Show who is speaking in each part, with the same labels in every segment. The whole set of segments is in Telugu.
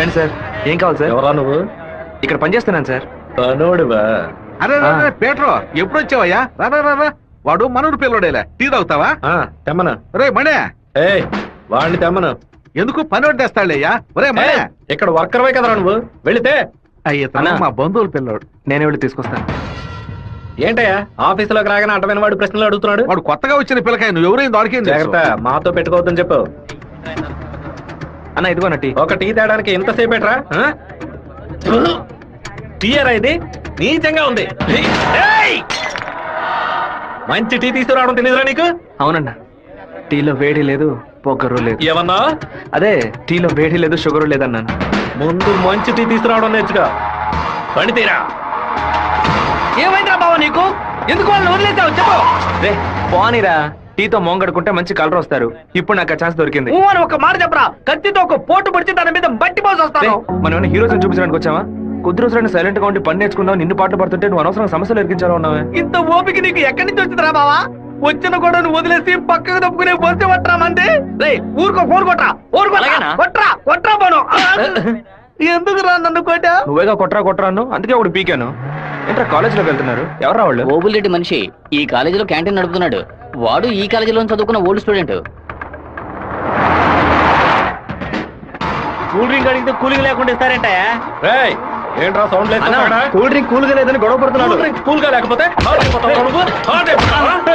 Speaker 1: రండి సార్. ఏం కావాలి సార్?
Speaker 2: ఎవరా నువ్వు?
Speaker 1: ఇక్కడ పనిచేస్తున్నాను సార్.
Speaker 2: పనోడివా?
Speaker 3: అరే పేట్రో ఎప్పుడు వచ్చావయ్యా? రా వాడు మనూరు పిల్లడేలా టీ తాగుతావా?
Speaker 2: తెమ్మను.
Speaker 3: రే మణే,
Speaker 2: వాడిని తెమ్మను.
Speaker 3: ఎందుకు పని వడ్డేస్తాడులేయ్యా? ఒరే మణే,
Speaker 2: ఇక్కడ వర్కర్వే కదరా నువ్వు, వెళితే.
Speaker 3: అయ్యా మా బంధువుల పిల్లోడు.
Speaker 1: నేనే వెళ్ళి తీసుకొస్తాను.
Speaker 2: ఏంటయ్యా ఆఫీసులోకి రాగానే అడ్డమైన వాడు ప్రశ్నలు అడుగుతున్నాడు?
Speaker 3: వాడు కొత్తగా వచ్చిన పిల్లకాయ, నువ్వు ఎవరైనా దొరికింది
Speaker 2: జాగ్రత్త, మాతో పెట్టుకోవద్దని చెప్పు.
Speaker 1: అన్న ఇదిగోన టీ.
Speaker 2: ఒక టీ తేడానికి ఎంతసేపు ఏట్రా? టీయరా ఇది? నీచంగా ఉంది. మంచి టీ తీసుకురావడం తెలియదురా నీకు?
Speaker 1: అవునన్నా, టీలో వేడి లేదు, పొగరు లేదు.
Speaker 2: ఏమన్నా?
Speaker 1: అదే టీలో వేడి లేదు, షుగరు లేదన్నాను.
Speaker 2: ముందు మంచి టీ తీసుకురావడం నేర్చుగా. పని తీరా.
Speaker 1: ఏమైందిరా బావ నీకు? ఎందుకు వాళ్ళని వదిలేసావు చెప్పు. రే పోనీరా, టీతో మోంగడుకుంటే మంచి కలర్ వస్తారు. ఇప్పుడు నాకు ఛాన్స్ దొరికింది.
Speaker 4: ఒక మాట చెప్పరా, కత్తితో ఒక పోటు పడిచి దాని మీద బట్టి పోసి వస్తాను.
Speaker 1: మనం ఏమైనా హీరోస్ చూపించడానికి వచ్చావా? కొద్ది రోజులైనా సైలెంట్ గా ఉండి పని నేర్చుకుందాం, నిన్ను పాటలు పడుతుంటే నువ్వు అనవసరంగా సమస్యలు ఎరికించాలో ఉన్నావే.
Speaker 4: ఇంత ఓపిక నీకు ఎక్కడి నుంచి వచ్చిందిరా బావా? వచ్చిన కూడా నువ్వు వదిలేసి పక్కకు తప్పుకునే బొంత పట్టరా మంది. రే ఊరుకో, ఫోన్ కొట్రా, కొట్రా పోను. ఎందుకు రా నన్ను కొట్టా?
Speaker 1: నువ్వేగా కొట్రా అన్ను, అందుకే ఒకటి పీకాను. ఏంట్రా కాలేజీలోకి వెళ్తున్నారు? ఎవరా వాళ్ళు?
Speaker 5: ఓబుల్రెడ్డి మనిషి ఈ కాలేజీలో క్యాంటీన్ నడుపుతున్నాడు. వాడు ఈ కాలేజీలో చదువుకున్న ఓల్డ్ స్టూడెంట్.
Speaker 4: కూల్ డ్రింక్ అడిగితే కూలింగ్ లేకుండా ఇస్తారంటే.
Speaker 2: ఏంట్రా సౌండ్ లేదు?
Speaker 1: కూల్ డ్రింక్ కూల్ గా లేదని గొడవ పడుతున్నాడు.
Speaker 2: కూల్ గా లేకపోతే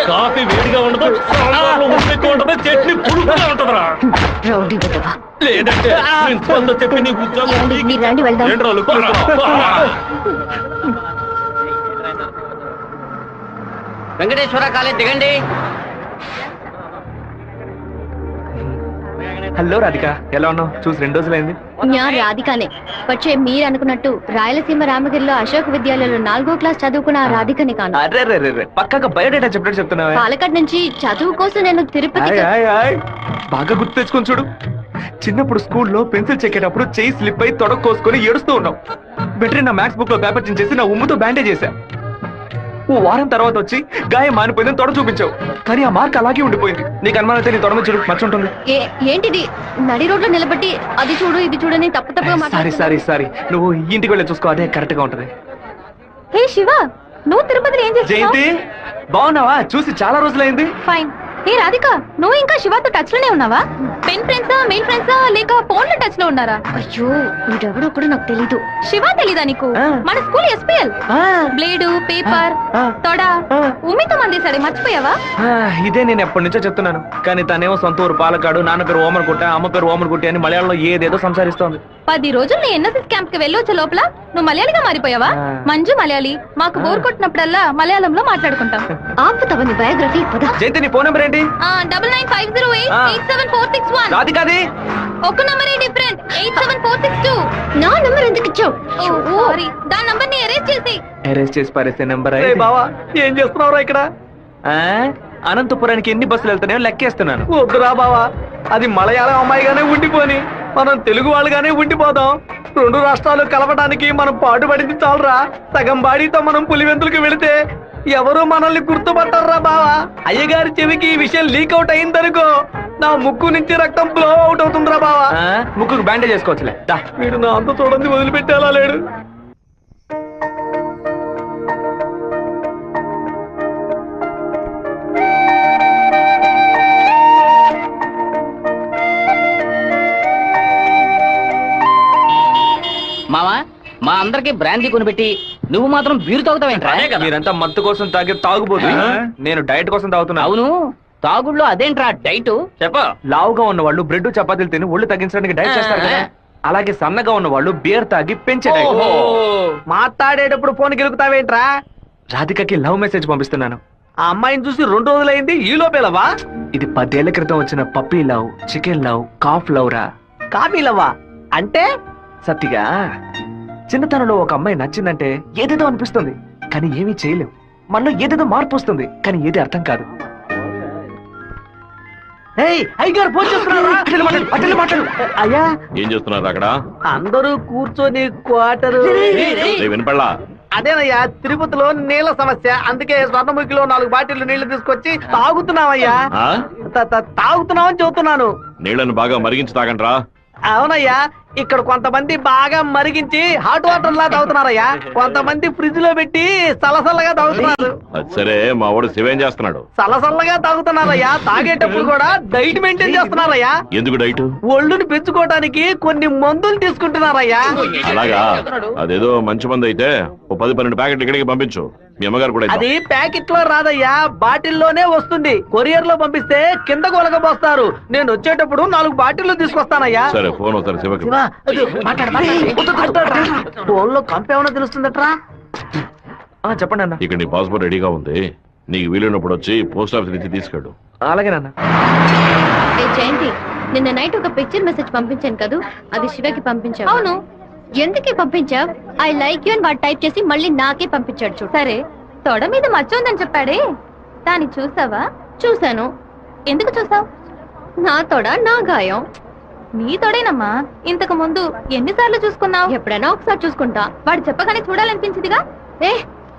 Speaker 2: కాఫీ వేడిగా ఉండదు, ఉండదు, చట్నీ పులుపుగా ఉంటదిరా. లేదంటే ప్రిన్సిపల్ చెప్పి నీ ఉద్యోగం ఏంట్రా లుక్కురా?
Speaker 5: వెంకటేశ్వర కాలేజ్ దిగండి.
Speaker 1: హలో రాధిక, ఎలా ఉన్నావు? చూసి 2 రోజులైంది.
Speaker 6: రాధికనే. వచ్చే మీరు అనుకున్నట్టు రాయలసీమ రామగిరిలో అశోక్ విద్యాలయంలో 4వ క్లాస్ చదువుకున్న రాధికని కాను.
Speaker 1: అరే పక్కగా బయోడేటా చెప్పినట్టు చెప్తున్నావా?
Speaker 6: పాలకాడ్ నుంచి చదువు కోసం నేను తిరుపతి.
Speaker 1: బాగా గుర్తు తెచ్చుకొని చూడు. చిన్నప్పుడు స్కూల్లో పెన్సిల్ చెక్కేటప్పుడు చెయ్యి స్లిప్ అయి తొడగ కోసుకొని ఏడుస్తూ ఉన్నావు. బెటరీ నా మ్యాథ్స్ బుక్ లో పేపర్ చించేసి నా ఉమ్ముతో బ్యాండేజ్ చేశా. ఓ వారం తర్వాత వచ్చి గాయం మానిపోయిందని తొడ చూపించావు, కానీ ఆ మార్క్ అలాగే ఉండిపోయింది. నీకు అనుమానం అయితే నీ తొడ మీద చూడు, మర్చుంటుంది.
Speaker 6: ఏంటిది? నడి రోడ్లో నిలబెట్టి అది చూడు ఇది చూడని తప్పుగా
Speaker 1: సారీ నువ్వు ఇంటికి వెళ్ళి చూసుకో, అదే కరెక్ట్ గా ఉంటది.
Speaker 6: హే శివ, నువ్వు తిరుపతిలో ఏం చేస్తున్నావు?
Speaker 1: జయంతి బాగున్నావా? చూసి చాలా రోజులైంది.
Speaker 6: ఫైన్. ఏ రాధిక, నువ్వు ఇంకా శివతో టచ్ లోనే ఉన్నావా? పెన్ ఫ్రెండ్సా, మెయిల్ ఫ్రెండ్సా, లేక ఫోన్ లో టచ్ లో ఉన్నారా? అయ్యో వీడెవడో కూడా నాకు తెలీదు. శివ తెలీదా నీకు? మన స్కూల్ ఎస్పీఎల్ బ్లేడు, పేపర్, తొడ ఉమ్మితో మందేశాడు, మర్చిపోయావా?
Speaker 1: ఇదే నేను ఎప్పటి నుంచో చెప్తున్నాను, కానీ తనేమో సొంత ఊరు పాలకాడు, నాన్న పేరు ఓమర్గుట్ట, అమ్మ పేరు ఓమర్గుట్టి అని మలయాళంలో ఏదేదో సంసారిస్తోంది.
Speaker 6: 10 రోజులు నీ ఎన్ఎస్ఎస్ క్యాంప్ కి వెళ్ళొచ్చే లోపల నువ్వు మలయాళిగా మారిపోయావా? మంజు మలయాళి. మాకు బోర్ కొట్టినప్పుడల్లా మలయాళంలో మాట్లాడుకుంటాం. ఆపుతావా నీ బయోగ్రఫీ?
Speaker 1: జయంతి నీ ఫోన్ నెంబర్ ఏంటి?
Speaker 6: 9950887461.
Speaker 1: రాధికాది
Speaker 6: ఒక నంబరే డిఫరెంట్, 87462. నా నంబర్ ఎందుకు ఇచ్చావు? సారీ, దాని నంబర్ ని ఎరేజ్ చేసి పారేసే నంబర్.
Speaker 4: బావా ఏం చేస్తున్నావురా ఇక్కడ?
Speaker 1: అనంతపురానికి ఎన్ని బస్సులు వెళ్తున్నాయో లెక్కేస్తున్నాను.
Speaker 4: వద్దురా బావా, అది మలయాళం అమ్మాయిగానే ఉండిపోని, మనం తెలుగు వాళ్ళుగానే ఉండిపోదాం. 2 రాష్ట్రాలు కలవడానికి మనం పాటుపడింది చాలరా. సగం బాడీతో మనం పులివెందులకు వెళితే ఎవరు మనల్ని గుర్తుపట్టారా బావా. అయ్యగారి చెవికి ఈ విషయం లీక్ అవుట్ అయిందనుకో, నా ముక్కు నుంచి రక్తం ఫ్లో అవుట్ అవుతుందిరా బావా.
Speaker 1: ముక్కుకు బ్యాండేజ్ చేసుకోవచ్చులే.
Speaker 4: వీడు నా అంత చూడండి వదిలిపెట్టేలా లేడు.
Speaker 5: మావా, మా అందరికి బ్రాందీ కొనిపెట్టి నువ్వు మాత్రం బీరు తాగుతావేంట్రా?
Speaker 1: మీరంతా మత్తు కోసం తాగే తాగుబోతు, నేను డైట్ కోసం తాగుతున్నా.
Speaker 5: అవును, తాగుళ్ళో అదేంట్రా డైట్?
Speaker 1: చెప్ప. లావుగా ఉన్న వాళ్ళు బ్రెడ్ చపాతీలు తిని ఒళ్ళు తగ్గించడానికి డైట్ చేస్తారు కదా, అలాగే సన్నగా ఉన్న వాళ్ళు బియర్ తాగి పెంచే డైట్.
Speaker 4: మాట్లాడేటప్పుడు ఫోన్ గెలుకుతావేంట్రా?
Speaker 1: రాధికకి లవ్ మెసేజ్ పంపిస్తున్నాను.
Speaker 4: ఆ అమ్మాయిని చూసి 2 రోజులైంది, ఈ లోపేలవా?
Speaker 1: ఇది 10 ఏళ్ల క్రితం వచ్చిన puppy love, chicken love, calf love రా.
Speaker 4: కాఫీ లవ్వా అంటే?
Speaker 1: సత్తిగా చిన్నతనంలో ఒక అమ్మాయి నచ్చిందంటే ఏదేదో అనిపిస్తుంది, కానీ ఏమీ చేయలేం. మనలో ఏదేదో మార్పు వస్తుంది, కానీ ఏది అర్థం కాదు.
Speaker 4: అయ్యా
Speaker 2: ఏం చేస్తున్నారు అక్కడ?
Speaker 4: అందరూ కూర్చొని క్వార్టర్
Speaker 2: వినపడలా?
Speaker 4: అదేనయ్యా, తిరుపతిలో నీళ్ళ సమస్య, అందుకే స్వర్ణముఖిలో 4 బాటిళ్లు నీళ్లు తీసుకొచ్చి తాగుతున్నామయ్యా. తాగుతున్నామని చెబుతున్నాను.
Speaker 2: నీళ్లను బాగా మరిగించి తాగండ్రా.
Speaker 4: అవునయ్యా, ఇక్కడ కొంతమంది బాగా మరిగించి హాట్ వాటర్ లా తాగుతున్నారయ్యా, కొంతమంది ఫ్రిడ్జ్ లో పెట్టి సలసల్లగా తాగుతున్నారు.
Speaker 2: అది సరే మా వాడు శివేం చేస్తున్నాడు?
Speaker 4: సలసల్లగా తాగుతున్నారయ్యా. తాగేటప్పుడు కూడా డైట్ మెయింటైన్ చేస్తున్నారయ్యా.
Speaker 2: ఎందుకు డైట్?
Speaker 4: ఒళ్ళుని పెంచుకోవడానికి కొన్ని మందులు తీసుకుంటున్నారయ్యా.
Speaker 2: అలాగా? అదేదో మంచి మంది అయితే ఓ 10-12 ప్యాకెట్లు ఇక్కడికి పంపించు. మీ అమ్మగారు కూడా ఇద్దాం.
Speaker 4: అది ప్యాకెట్ లో రాదయ్యా, బాటిల్లోనే వస్తుంది. కొరియర్ లో పంపిస్తే కింద కొలగబోస్తారు. నేను వచ్చేటప్పుడు 4 బాటిల్లు తీసుకొస్తానయ్యా.
Speaker 2: సరే ఫోన్ అవుతారు శివకి.
Speaker 4: ఫోన్ లో కంపేమన్నా తెలుస్తుందట్రా.
Speaker 1: చెప్పండి అన్న.
Speaker 2: ఇక్కడ నీ పాస్పోర్ట్ రెడీగా ఉంది, నీకు వీలున్నప్పుడు వచ్చి పోస్ట్ ఆఫీస్ నుంచి తీసుకెళ్ళు.
Speaker 1: అలాగే నాన్న.
Speaker 6: జయంతి, నిన్న నైట్ ఒక పిక్చర్ మెసేజ్ పంపించాను కదా, అది శివకి పంపించావు. అవును, ఎందుకే పంపించావు? ఐ లైక్ యూ అని వాడు టైప్ చేసి మళ్ళీ నాకే పంపించాడు చూడు. సరే, తొడ మీద మచ్చ ఉందని చెప్పాడే, దాన్ని చూసావా? చూశాను. ఎందుకు చూసావు? నా తొడ నా గాయం. నీ తొడేనమ్మా. ఇంతకు ముందు ఎన్నిసార్లు చూసుకున్నావు? ఎప్పుడైనా ఒకసారి చూసుకుంటా. వాడు చెప్పగానే చూడాలనిపించిందిగా.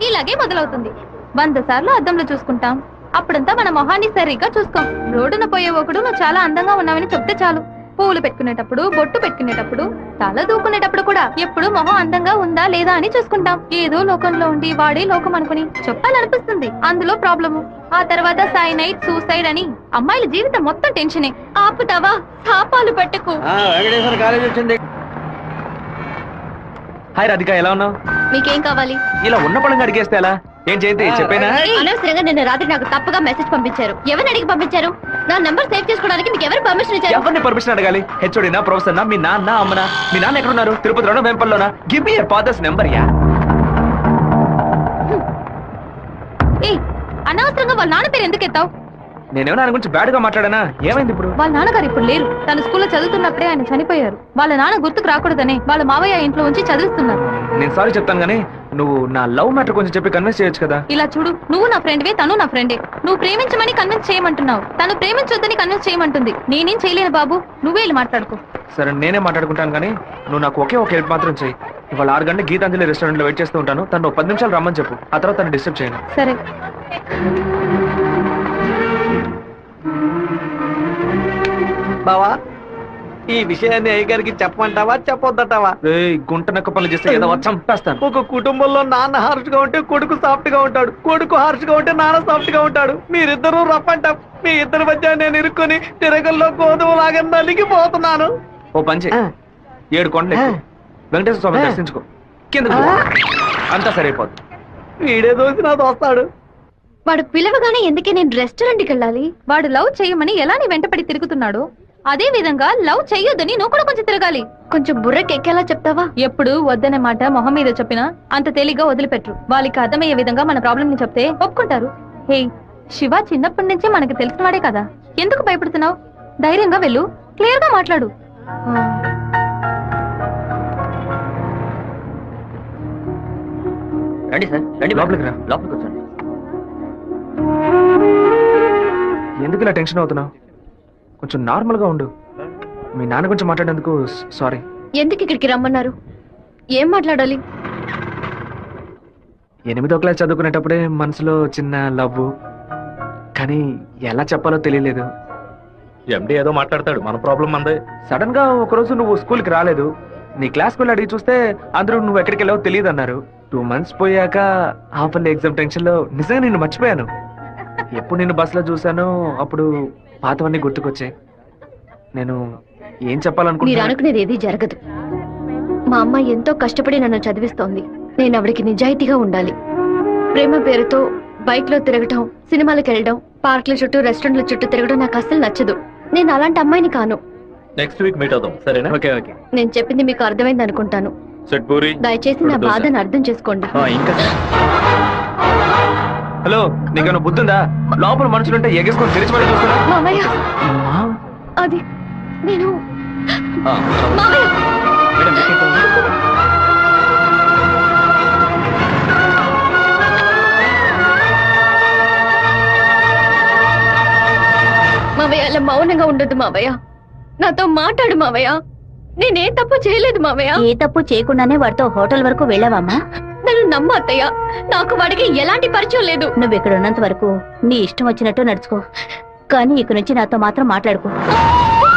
Speaker 6: ఇలాగే మొదలవుతుంది. 100 సార్లు అద్దంలో చూసుకుంటాం. అప్పుడంతా మన మొహాన్ని సరిగ్గా చూసుకోం. రోడ్డున పోయే ఒకడు నువ్వు చాలా అందంగా ఉన్నావని చెప్తే చాలు. పూలు పెట్టుకునేటప్పుడు, బొట్టు పెట్టుకునేటప్పుడు, తల దూకునేటప్పుడు కూడా ఎప్పుడు మొహం అందంగా ఉందా లేదా అని చూసుకుంటాం. ఏదో లోకంలో ఉండి వాడే లోకం అనుకుని చెప్పాలనిపిస్తుంది. అందులో ప్రాబ్లము. ఆ తర్వాత సైనైడ్, సూసైడ్ అని అమ్మాయిల జీవితం మొత్తం టెన్షనే. ఆపుతావా? శాపాలు పెట్టకు.
Speaker 4: వెంకటేశ్వర కాలేజ్ వచ్చింది.
Speaker 1: హాయ్ రాధిక, ఎలా ఉన్నావు?
Speaker 6: మీకేం కావాలి?
Speaker 1: ఇలా ఉన్న పడంగా అడిగేస్తే ఎలా? ఏం చేయండి చెప్పేనా?
Speaker 6: అనవసరంగా నిన్న రాత్రి నాకు తప్పుగా మెసేజ్ పంపించారు. ఎవరిని అడిగి పంపించారు? నా నంబర్ సేవ్ చేసుకోవడానికి మీకు ఎవరు పర్మిషన్ ఇచ్చారు?
Speaker 1: ఎవరిని పర్మిషన్ అడగాలి? హెచ్ఓడినా, ప్రొఫెసర్నా, మీ నాన్న, అమ్మనా? మీ నాన్న ఎక్కడున్నారు? తిరుపతిలోనా, వెంపల్లోనా? Give me your father's number. Yeah.
Speaker 6: అనవసరంగా వాళ్ళ నాన్న పేరు ఎందుకు ఎత్తావు?
Speaker 1: నేనేమన్నా ఆయన గురించి బ్యాడ్ గా మాట్లాడానా? ఏమైంది ఇప్పుడు?
Speaker 6: వాళ్ళ నాన్నగారు ఇప్పుడు లేరు. తన స్కూల్లో చదువుతున్నప్పుడే ఆయన చనిపోయారు. వాళ్ళ నాన్న గుర్తుకు రాకూడదని వాళ్ళ మావయ్య ఇంట్లో ఉంచి చదివిస్తున్నారు.
Speaker 1: నేను సారీ చెప్తాను గానీ నువ్వు నా లవ్ మ్యాటర్ కొంచెం చెప్పి కన్విన్స్ చేయొచ్చు కదా.
Speaker 6: ఇలా చూడు, నువ్వు నా ఫ్రెండ్వే, తను నా ఫ్రెండే. నువ్వు ప్రేమించమని కన్విన్స్ చేయమంటున్నావు, తను ప్రేమించొద్దని కన్విన్స్ చేయమంటుంది. నేనేం చేయలేను బాబు, నువ్వే వెళ్ళి మాట్లాడుకో.
Speaker 1: సరే, నేనే మాట్లాడుకుంటాను కానీ నువ్వు నాకు ఒకే ఒక హెల్ప్ మాత్రం చేయి. ఇవాళ 6 గంటల గీతాంజలి రెస్టారెంట్ లో వెయిట్ చేస్తూ ఉంటాను. తను 10 నిమిషాలు రమ్మని చెప్పు. ఆ తర్వాత తను డిస్టర్బ్ చేయను.
Speaker 6: సరే.
Speaker 4: బావా, ఈ విషయాన్ని అయ్యగారికి చెప్పమంటావా చెప్పొద్దటావా?
Speaker 1: గుంట నక్క పనులు చేస్తే ఏదో చంపేస్తాను.
Speaker 4: ఒక కుటుంబంలో నాన్న హార్ష్ గా ఉంటే కొడుకు సాఫ్ట్ గా ఉంటాడు, కొడుకు హార్ష్ గా ఉంటే నాన్న సాఫ్ట్ గా ఉంటాడు. మీరిద్దరూ రఫ్ అంట. మీ ఇద్దరి మధ్య నేను ఇరుక్కుని తిరగల్లో గోధుమలాగా నలిగిపోతున్నాను.
Speaker 1: ఓ పంచే, 7 కొండలు ఎక్కు. వెంకటేశ్వర స్వామి దర్శించుకో, కింద అంతా సరైపోద్ది.
Speaker 4: వీడే దోసి నా దోస్తాడు.
Speaker 6: వాడు పిలవగానే ఎందుకే నేను రెస్టారెంట్కి వెళ్ళాలి? వాడు లవ్ చేయమని ఎలా నీ వెంటపడి తిరుగుతున్నాడు, అదే విధంగా లవ్ చెయ్యొద్దని నువ్వు కూడా కొంచెం తిరగాలి. కొంచెం బుర్రకెక్కేలా చెప్తావా? ఎప్పుడు వద్దనే మాట మొహం మీద చెప్పినా అంత తేలిగ్గా వదిలిపెట్టరు. వాళ్ళకి అర్థమయ్యే విధంగా మన ప్రాబ్లం ని చెప్తే ఒప్పుకుంటారు. హే, శివ చిన్నప్పటి నుంచి మనకి తెలిసినవాడే కదా, ఎందుకు భయపడుతున్నావు? ధైర్యంగా వెళ్ళు, క్లియర్ గా మాట్లాడు.
Speaker 5: రండి సార్, రండి
Speaker 1: లోపలికి రా.
Speaker 5: లోపలికి వచ్చండి.
Speaker 1: ఎందుకు ఇలా టెన్షన్ అవుతున్నావు? కొంచెం నార్మల్ గా ఉండు. మీ నాన్న గురించి మాట్లాడేందుకు సారీ.
Speaker 6: ఎందుకు ఇక్కడికి రమ్మన్నారు? ఏం మాట్లాడాలి?
Speaker 1: 8వ క్లాస్ చదువుకునేటప్పుడే మనసులో చిన్న లవ్, కానీ ఎలా చెప్పాలో తెలియలేదు.
Speaker 3: ఎండి ఏదో మాట్లాడతాడు, మన ప్రాబ్లం మందే.
Speaker 1: సడన్ గా ఒకరోజు నువ్వు స్కూల్ కి రాలేదు. నీ క్లాస్ వెళ్ళి అడిగి చూస్తే అందరూ నువ్వు ఎక్కడికి వెళ్ళావో తెలియదు అన్నారు. 2 months పోయాక హాఫ్ ఎగ్జామ్ టెన్షన్ లో నిజంగా నిన్ను మర్చిపోయాను. ఎప్పుడు నిన్ను బస్ లో చూసానో అప్పుడు పాతవన్నీ గుర్తుకొచ్చాయి. నేను ఏం
Speaker 6: మీరు
Speaker 1: చెప్పాలనుకుంటున్నా?
Speaker 6: అనుకునేది ఏది జరగదు. మా అమ్మ ఎంతో కష్టపడి నన్ను చదివిస్తోంది. నేను ఆవిడకి నిజాయితీగా ఉండాలి. ప్రేమ పేరుతో బైక్ లో తిరగటం, సినిమాలకు వెళ్ళడం, పార్కుల చుట్టూ, రెస్టారెంట్ల చుట్టూ తిరగడం నాకు అస్సలు నచ్చదు. నేను అలాంటి అమ్మాయిని కాను.
Speaker 3: నెక్స్ట్ వీక్ మీట్ అవుదాం, సరేనా?
Speaker 1: Okay okay.
Speaker 6: నేను చెప్పింది మీకు అర్థమైంది అనుకుంటాను.
Speaker 3: సెట్ పూరి.
Speaker 6: దయచేసి నా బాధను అర్థం చేసుకోండి.
Speaker 1: ఇంకా హలో, నీకేమైనా బుద్ధుందా? లోపల మనుషులుంటే ఎగేసుకొని తెరిచి పడి చూస్తున్నా.
Speaker 6: మామయ్య, అది నేను మామయ్య. మావయ్య, అలా మౌనంగా ఉండదు మావయ్య. నాతో మాట్లాడు మావయ్య. నేనే తప్పు చేయలేదు మావయ్య.
Speaker 7: ఏ తప్పు చేయకుండానే వాడితో హోటల్ వరకు వెళ్ళావమ్మా?
Speaker 6: నన్ను నమ్ము అత్తయ్య, నాకు వాడికి ఎలాంటి పరిచయం లేదు.
Speaker 7: నువ్వు ఇక్కడ ఉన్నంత వరకు నీ ఇష్టం వచ్చినట్టు నడుచుకో, కానీ ఇక నుంచి నాతో మాత్రం మాట్లాడుకో.